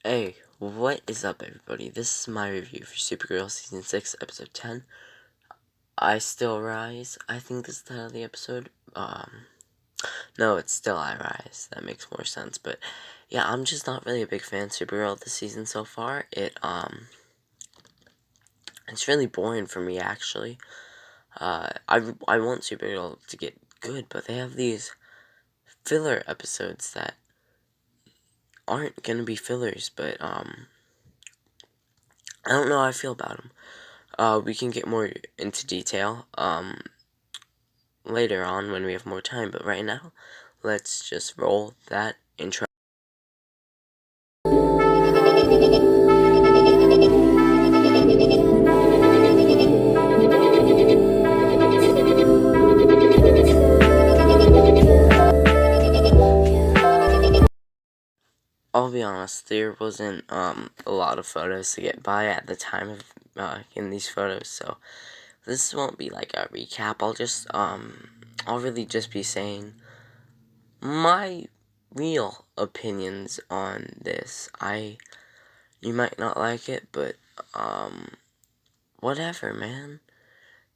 Hey, what is up everybody? This is my review for Supergirl Season 6, Episode 10. I Still Rise, I think is the title of the episode. No, it's Still I Rise. That makes more sense, but yeah, I'm just not really a big fan of Supergirl this season so far. It's really boring for me, actually. I want Supergirl to get good, but they have these filler episodes that aren't gonna be fillers, but, I don't know how I feel about them. We can get more into detail later on when we have more time, but right now, let's just roll that intro. I'll be honest, there wasn't a lot of photos to get by at the time of in these photos, so this won't be like a recap. I'll really just be saying my real opinions on this. You might not like it, but whatever, man.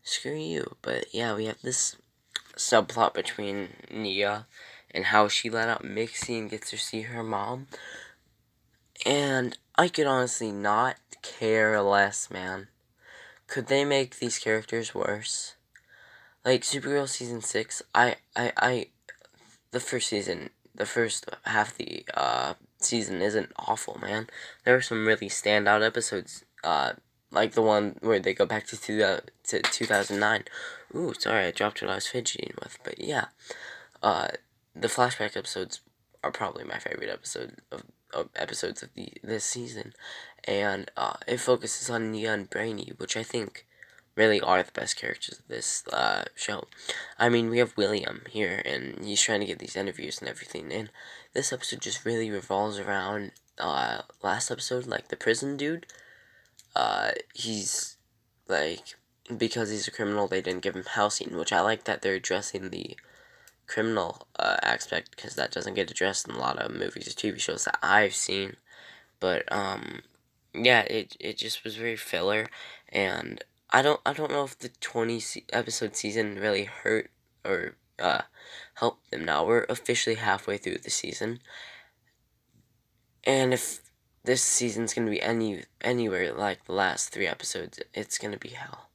Screw you. But yeah, we have this subplot between Nia and how she let out Mixie and gets to see her mom. And I could honestly not care less, man. Could they make these characters worse? Like Supergirl Season 6, the first half of the season isn't awful, man. There are some really standout episodes, like the one where they go back to 2009. Ooh, sorry, I dropped what I was fidgeting with, but yeah. The flashback episodes are probably my favorite episodes of this season, and it focuses on Nia and Brainy, which I think really are the best characters of this show. I mean, we have William here, and he's trying to get these interviews and everything, and this episode just really revolves around last episode, like the prison dude. He's like, because he's a criminal, they didn't give him housing, which I like that they're addressing the criminal aspect, because that doesn't get addressed in a lot of movies or TV shows that I've seen. But yeah, it just was very filler, and I don't know if the 20 episode season really hurt or helped them. Now we're officially halfway through the season, and if this season's gonna be anywhere like the last 3 episodes, it's gonna be hell.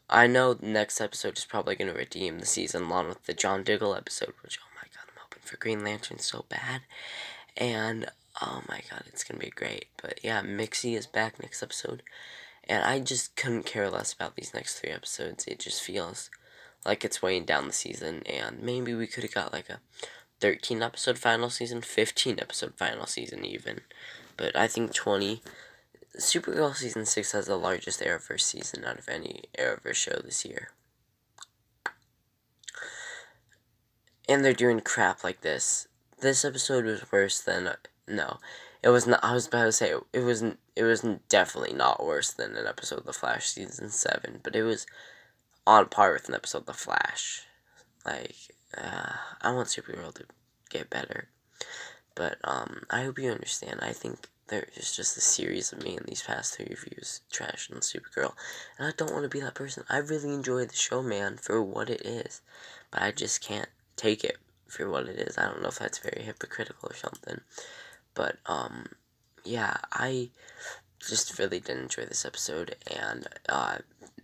I know the next episode is probably going to redeem the season along with the John Diggle episode, which, oh my god, I'm hoping for Green Lantern so bad. And, oh my god, it's going to be great. But yeah, Mixie is back next episode. And I just couldn't care less about these next 3 episodes. It just feels like it's weighing down the season. And maybe we could have got like a 13 episode final season, 15 episode final season even. But I think 20... Supergirl Season 6 has the largest Arrowverse season out of any Arrowverse show this year. And they're doing crap like this. This episode was worse than... no. It was not... I was about to say, it wasn't definitely not worse than an episode of The Flash Season 7. But it was on par with an episode of The Flash. Like, I want Supergirl to get better. But, I hope you understand. I think there's just a series of me in these past 3 reviews trashing Supergirl, and I don't want to be that person. I really enjoy the show, man, for what it is, but I just can't take it for what it is. I don't know if that's very hypocritical or something, but, yeah, I just really didn't enjoy this episode, and,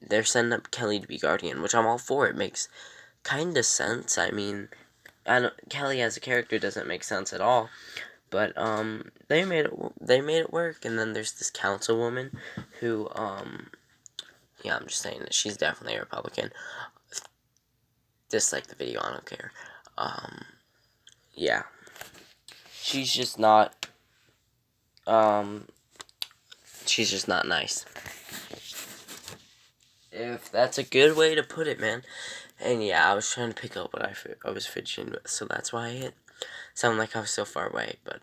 they're setting up Kelly to be Guardian, which I'm all for. It makes kinda sense. I mean, Kelly as a character doesn't make sense at all. But, they made it work, and then there's this councilwoman who, yeah, I'm just saying that she's definitely a Republican. Dislike the video, I don't care. Yeah. She's just not nice. If that's a good way to put it, man. And yeah, I was trying to pick up what I was fidgeting with, so that's why I hit. Sound like I was so far away, but,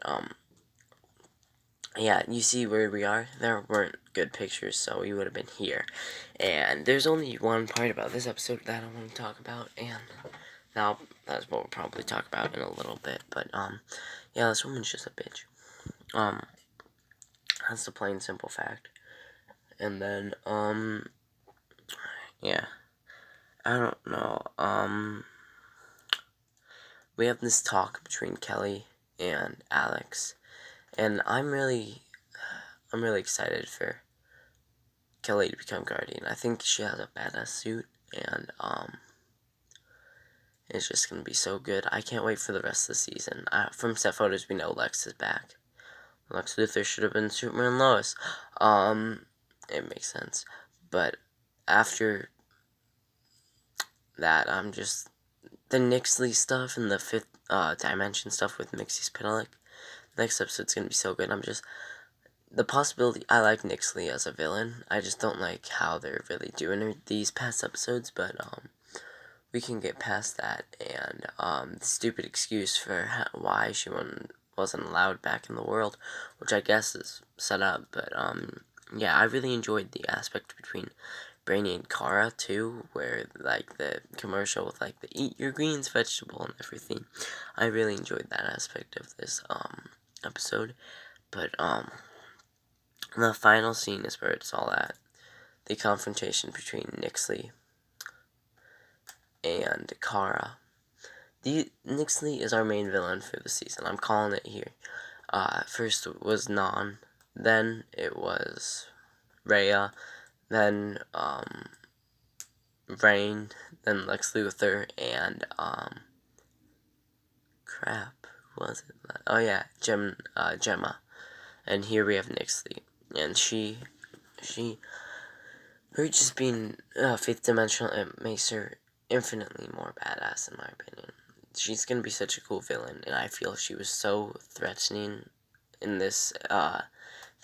yeah, you see where we are? There weren't good pictures, so we would have been here. And there's only one part about this episode that I want to talk about, and now that's what we'll probably talk about in a little bit. But, yeah, this woman's just a bitch. That's the plain simple fact. And then, yeah. I don't know, we have this talk between Kelly and Alex, and I'm really excited for Kelly to become Guardian. I think she has a badass suit, and, it's just gonna be so good. I can't wait for the rest of the season. From set photos, we know Lex is back. Lex Luthor should have been Superman Lois. It makes sense. But after that, I'm just... the Nixley stuff and the fifth dimension stuff with Mixie's Pitalik. Next episode's gonna be so good. The possibility... I like Nixley as a villain. I just don't like how they're really doing her these past episodes, but, we can get past that, and, the stupid excuse for why she wasn't allowed back in the world, which I guess is set up, but, yeah, I really enjoyed the aspect between Brainy and Kara, too, where, like, the commercial with, like, the eat your greens vegetable and everything. I really enjoyed that aspect of this, episode, but, the final scene is where it's all at. The confrontation between Nixley and Kara. Nixley is our main villain for the season. I'm calling it here. First it was Non, then it was Rhea, then, Rain, then Lex Luthor, and, crap, who was it? Oh yeah, Gemma. And here we have Nixley. And her just being, fifth dimensional, it makes her infinitely more badass, in my opinion. She's gonna be such a cool villain, and I feel she was so threatening in this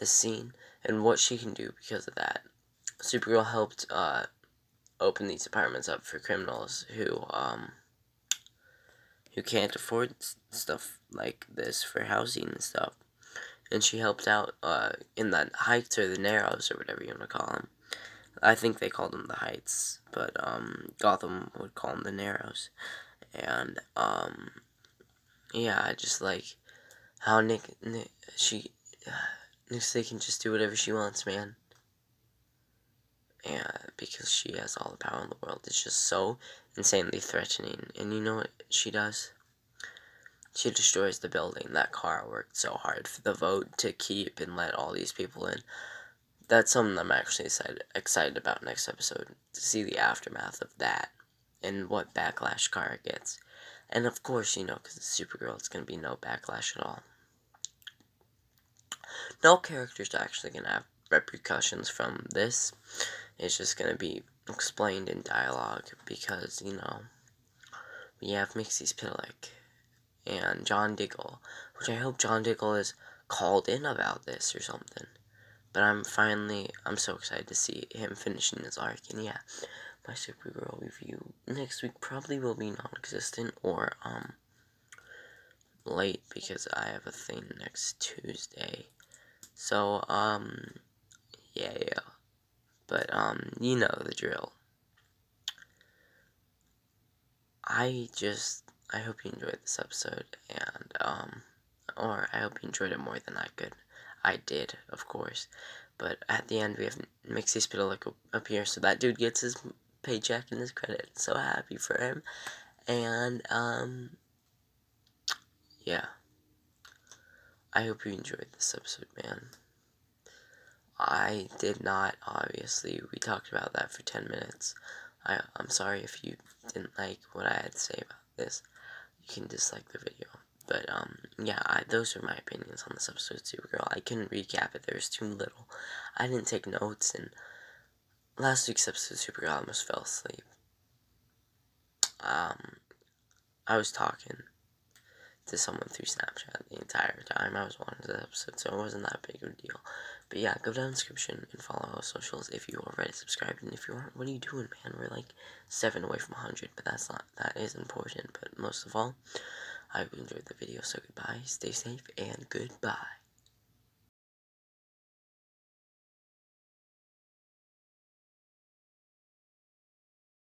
scene, and what she can do because of that. Supergirl helped, open these apartments up for criminals who can't afford stuff like this for housing and stuff. And she helped out, in the Heights, or the Narrows, or whatever you want to call them. I think they called them the Heights, but, Gotham would call them the Narrows. And, yeah, I just like how Nixley can just do whatever she wants, man. Yeah, because she has all the power in the world. It's just so insanely threatening. And you know what she does? She destroys the building that Kara worked so hard for the vote to keep and let all these people in. That's something I'm actually excited about next episode, to see the aftermath of that, and what backlash Kara gets. And of course, you know, because it's Supergirl, it's going to be no backlash at all. No characters are actually going to have repercussions from this. It's just going to be explained in dialogue, because, you know, we have Mixie's Pitalik and John Diggle, which I hope John Diggle is called in about this or something. But I'm so excited to see him finishing his arc. And yeah, my Supergirl review next week probably will be non-existent, or, late, because I have a thing next Tuesday. So, yeah. But, you know the drill. I hope you enjoyed this episode, and, or I hope you enjoyed it more than I could. I did, of course. But at the end, we have Mixie's Pitalik up here, so that dude gets his paycheck and his credit. So happy for him. And, yeah. I hope you enjoyed this episode, man. I did not, obviously. We talked about that for 10 minutes. I'm sorry if you didn't like what I had to say about this. You can dislike the video. But, yeah, those are my opinions on this episode of Supergirl. I couldn't recap it. There was too little. I didn't take notes, and last week's episode of Supergirl, I almost fell asleep. I was talking to someone through Snapchat the entire time I was watching this episode, so it wasn't that big of a deal. But yeah, go down in the description and follow our socials if you already subscribed, and if you aren't, what are you doing, man? We're like 7 away from 100, but that is important. But most of all, I hope you enjoyed the video, so goodbye, stay safe, and goodbye.